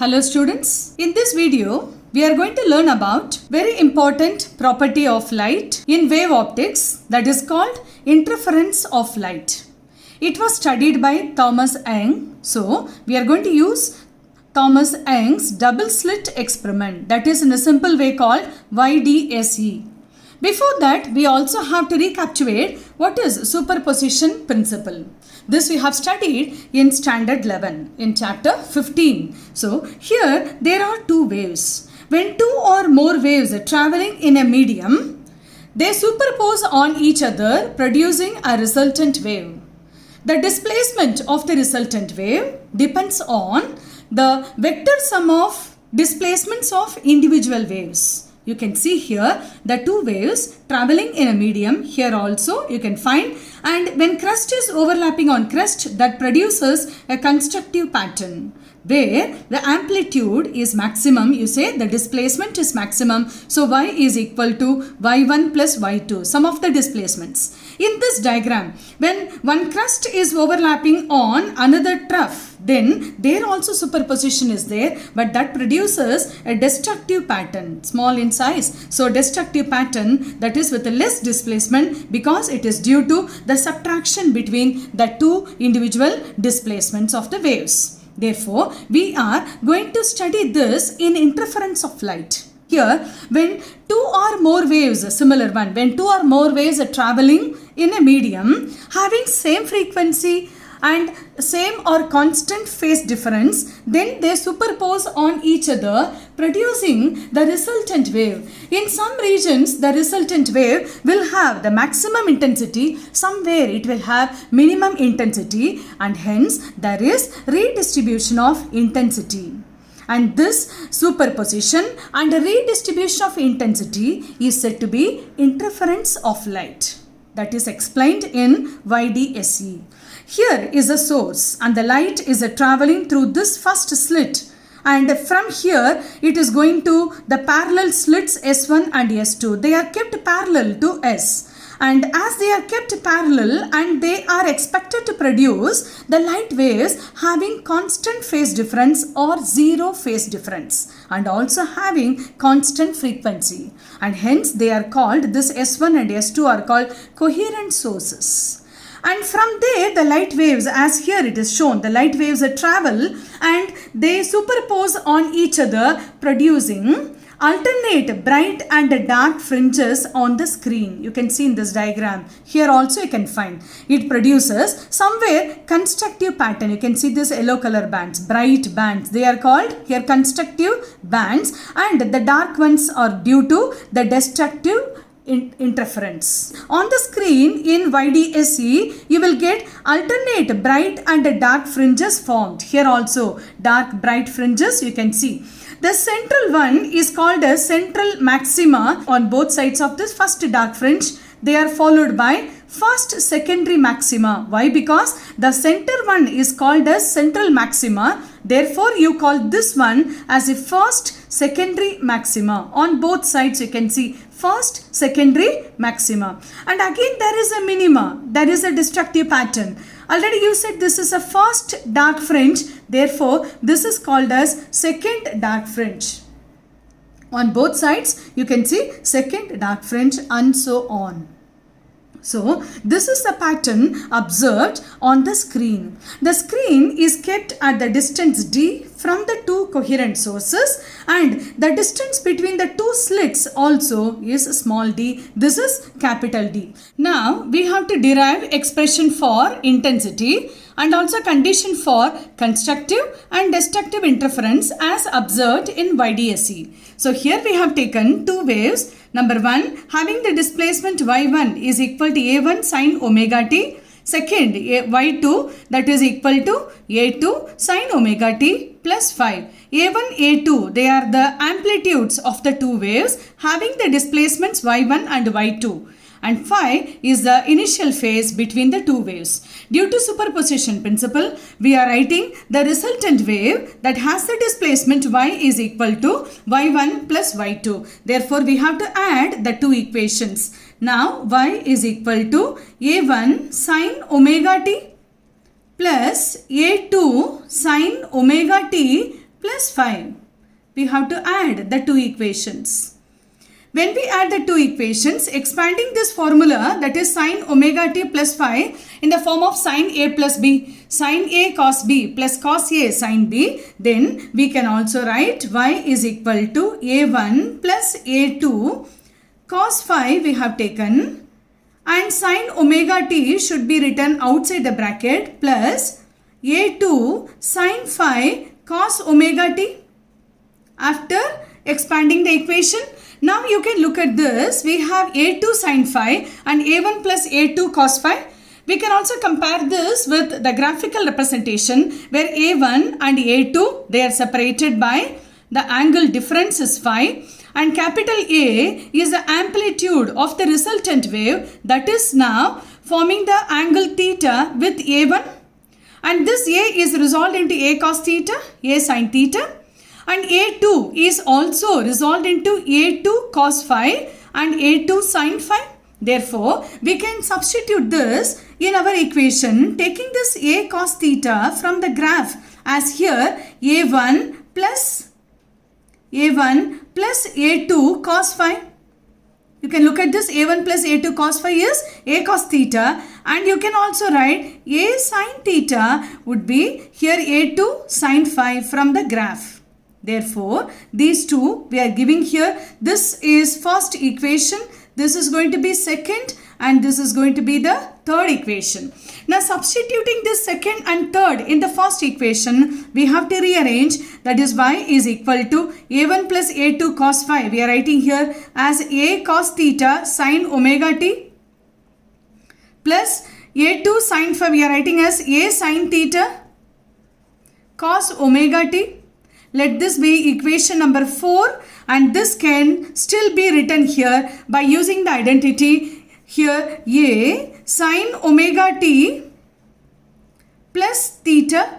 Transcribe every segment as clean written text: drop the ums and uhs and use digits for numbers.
Hello students, in this video we are going to learn about very important property of light in wave optics, that is called interference of light. It was studied by Thomas Young. So we are going to use Thomas Young's double slit experiment, that is in a simple way called YDSE. Before that, we also have to recapitulate what is superposition principle. This we have studied in standard 11 in chapter 15. So here there are two waves. When two or more waves are traveling in a medium, they superpose on each other, producing a resultant wave. The displacement of the resultant wave depends on the vector sum of displacements of individual waves. You can see here the two waves traveling in a medium. Here also you can find, and when crust is overlapping on crust, that produces a constructive pattern where the amplitude is maximum. You say the displacement is maximum, so y is equal to y1 plus y2, sum of the displacements. In this diagram, when one crust is overlapping on another trough, then there also superposition is there, but that produces a destructive pattern, small in size. So destructive pattern, that is with a less displacement, because it is due to the subtraction between the two individual displacements of the waves. Therefore, we are going to study this in interference of light. Here, when two or more waves, a similar one, when two or more waves are traveling in a medium having same frequency and same or constant phase difference, then they superpose on each other, producing the resultant wave. In some regions, the resultant wave will have the maximum intensity, somewhere it will have minimum intensity, and hence there is redistribution of intensity. And this superposition and redistribution of intensity is said to be interference of light. That is explained in YDSE. Here is a source and the light is traveling through this first slit, and from here it is going to the parallel slits S1 and S2. They are kept parallel to S. And as they are kept parallel and they are expected to produce the light waves having constant phase difference or zero phase difference, and also having constant frequency, and hence they are called, this S1 and S2 are called coherent sources. And from there the light waves, as here it is shown, the light waves travel and they superpose on each other, producing alternate bright and dark fringes on the screen. You can see in this diagram. Here also you can find it produces somewhere constructive pattern. You can see this yellow color bands, bright bands. They are called here constructive bands, and the dark ones are due to the destructive interference. On the screen in YDSE, you will get alternate bright and dark fringes formed. Here also dark bright fringes you can see. The central one is called as central maxima on both sides of this first dark fringe. They are followed by first secondary maxima. Why? Because the center one is called as central maxima. Therefore, you call this one as a first secondary maxima. On both sides you can see first secondary maxima. And again there is a minima. There is a destructive pattern. Already you said this is a first dark fringe. Therefore, this is called as second dark fringe. On both sides you can see second dark fringe and so on. So this is the pattern observed on the screen. The screen is kept at the distance d from the two coherent sources, and the distance between the two slits also is small d. This is capital D. Now we have to derive expression for intensity and also condition for constructive and destructive interference as observed in YDSE. So here we have taken two waves. Number one, having the displacement y1 is equal to a1 sine omega t. Second, y2 that is equal to a2 sine omega t plus 5. a1, a2, they are the amplitudes of the two waves having the displacements y1 and y2. And phi is the initial phase between the two waves. Due to superposition principle, we are writing the resultant wave that has the displacement y is equal to y1 plus y2. Therefore, we have to add the two equations. Now, y is equal to a1 sine omega t plus a2 sine omega t plus 5. We have to add the two equations. When we add the two equations, expanding this formula, that is sin omega t plus 5 in the form of sin a plus b, sin a cos b plus cos a sin b, then we can also write y is equal to a1 plus a2 cos 5 we have taken, and sin omega t should be written outside the bracket plus a2 sin 5 cos omega t. After expanding the equation, now you can look at this. We have a2 sin 5 and a1 plus a2 cos 5. We can also compare this with the graphical representation where a1 and a2, they are separated by the angle difference is 5, and capital A is the amplitude of the resultant wave, that is now forming the angle theta with a1, and this a is resolved into a cos theta, a sin theta. And a2 is also resolved into a2 cos 5 and a2 sin 5. Therefore, we can substitute this in our equation, taking this a cos theta from the graph as here a1 plus a2 cos 5. You can look at this a1 plus a2 cos 5 is a cos theta, and you can also write a sin theta would be here a2 sin 5 from the graph. Therefore, these two we are giving here. This is first equation, this is going to be second, and this is going to be the third equation. Now substituting this second and third in the first equation, we have to rearrange, that is y is equal to a1 plus a2 cos 5. We are writing here as a cos theta sin omega t plus a2 sin 5. We are writing as a sin theta cos omega t. Let this be equation number 4, and this can still be written here by using the identity here a sin omega t plus theta.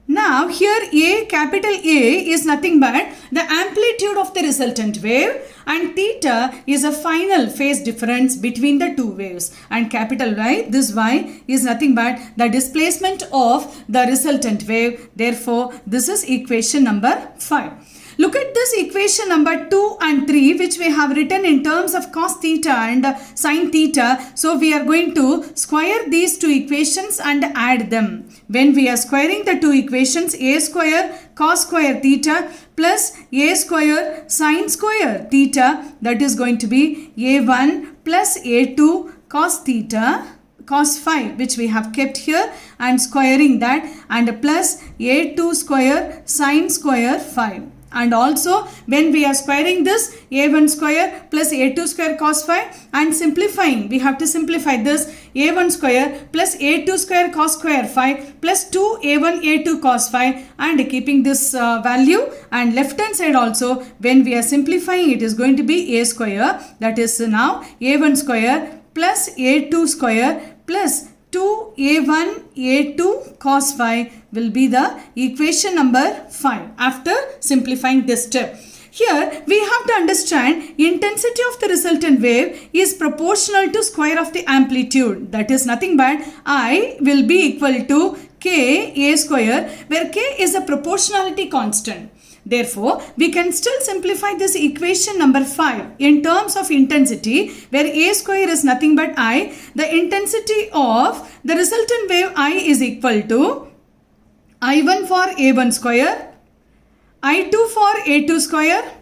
Now here a, capital A is nothing but the amplitude of the resultant wave, and theta is a final phase difference between the two waves, and capital Y, this Y is nothing but the displacement of the resultant wave. Therefore, this is equation number 5. Look at this equation number 2 and 3, which we have written in terms of cos theta and sin theta. So we are going to square these two equations and add them. When we are squaring the two equations, a square cos square theta plus a square sin square theta, that is going to be a1 plus a2 cos theta cos 5, which we have kept here, and squaring that, and plus a2 square sin square 5. And also when we are squaring this, a1 square plus a2 square cos 5, and simplifying, we have to simplify this, a1 square plus a2 square cos square 5 plus 2a1 a2 cos 5, and keeping this value, and left hand side also when we are simplifying, it is going to be a square, that is now a1 square plus a2 square plus 2a1 a2 cos 5 will be the equation number 5 after simplifying this step. Here we have to understand intensity of the resultant wave is proportional to square of the amplitude, that is nothing but I will be equal to k a square, where k is a proportionality constant. Therefore, we can still simplify this equation number 5 in terms of intensity, where a square is nothing but I. The intensity of the resultant wave I is equal to I1 for a1 square, I2 for a2 square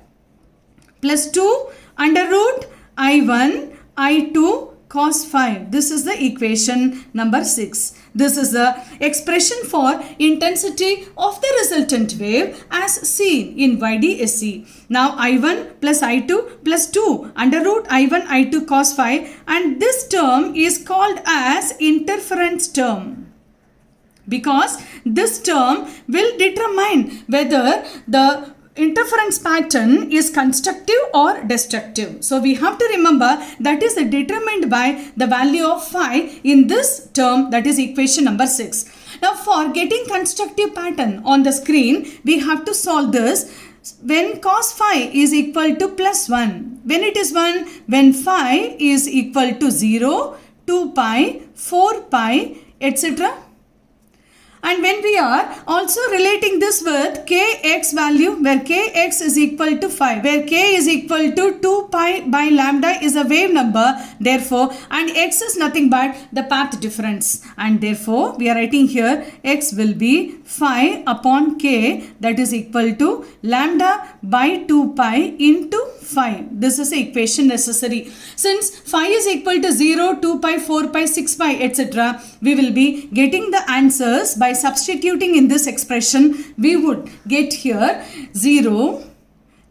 plus 2 under root I1 I2 cos 5. This is the equation number 6. This is the expression for intensity of the resultant wave as seen in YDSE. Now I1 plus I2 plus 2 under root I1 I2 cos 5, and this term is called as interference term, because this term will determine whether the interference pattern is constructive or destructive. So we have to remember that is determined by the value of phi in this term, that is equation number 6. Now for getting constructive pattern on the screen, we have to solve this. When cos phi is equal to plus 1, when it is 1, when phi is equal to 0, 2 pi, 4 pi, etc. And when we are also relating this with kx value, where kx is equal to 5, where k is equal to 2 pi by lambda is a wave number, therefore, and x is nothing but the path difference. And therefore, we are writing here x will be 5 upon k, that is equal to lambda by 2 pi into 5. This is the equation necessary. Since phi is equal to 0, 2 pi, 4 pi, 6 pi, etc., we will be getting the answers by substituting in this expression. We would get here 0,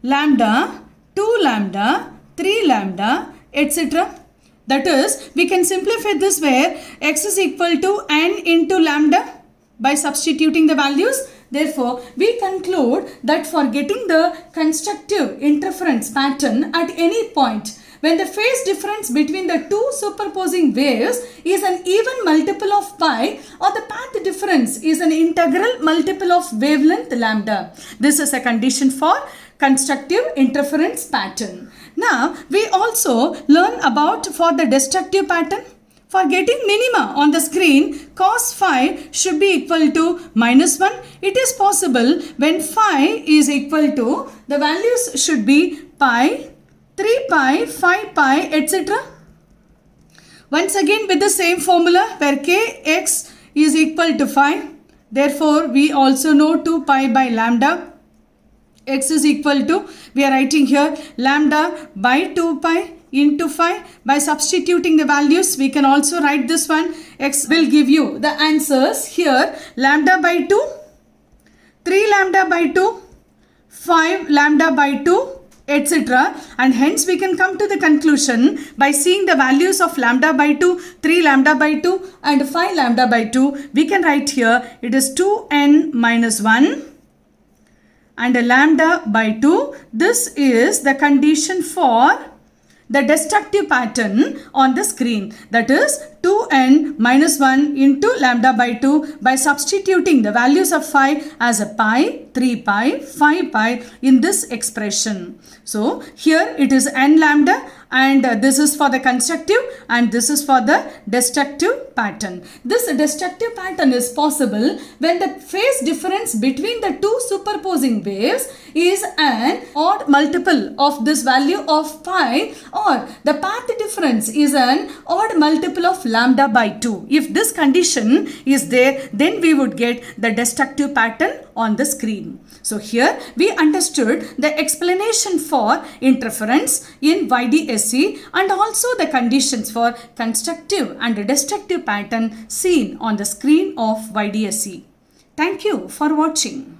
lambda, 2 lambda, 3 lambda, etc. That is, we can simplify this where x is equal to n into lambda by substituting the values. Therefore, we conclude that for getting the constructive interference pattern at any point, when the phase difference between the two superposing waves is an even multiple of pi, or the path difference is an integral multiple of wavelength lambda. This is a condition for constructive interference pattern. Now, we also learn about for the destructive pattern. For getting minima on the screen, cos phi should be equal to -1. It is possible when phi is equal to, the values should be pi, 3 pi, 5 pi, etc. Once again with the same formula where kx is equal to 5. Therefore, we also know 2 pi by lambda. X is equal to, we are writing here lambda by 2 pi into 5. By substituting the values, we can also write this one. X will give you the answers here. Lambda by 2, 3 lambda by 2, 5 lambda by 2, etc. And hence we can come to the conclusion by seeing the values of lambda by 2, 3 lambda by 2 and 5 lambda by 2. We can write here it is 2n minus 1 and a lambda by 2. This is the condition for the destructive pattern on the screen, that is 2n minus 1 into lambda by 2 by substituting the values of phi as a pi, 3 pi, 5 pi in this expression. So here it is n lambda, and this is for the constructive and this is for the destructive pattern. This destructive pattern is possible when the phase difference between the two superposing waves is an odd multiple of this value of pi, or the path difference is an odd multiple of lambda by 2. If this condition is there, then we would get the destructive pattern on the screen. So here we understood the explanation for interference in YDSE and also the conditions for constructive and destructive pattern seen on the screen of YDSE. Thank you for watching.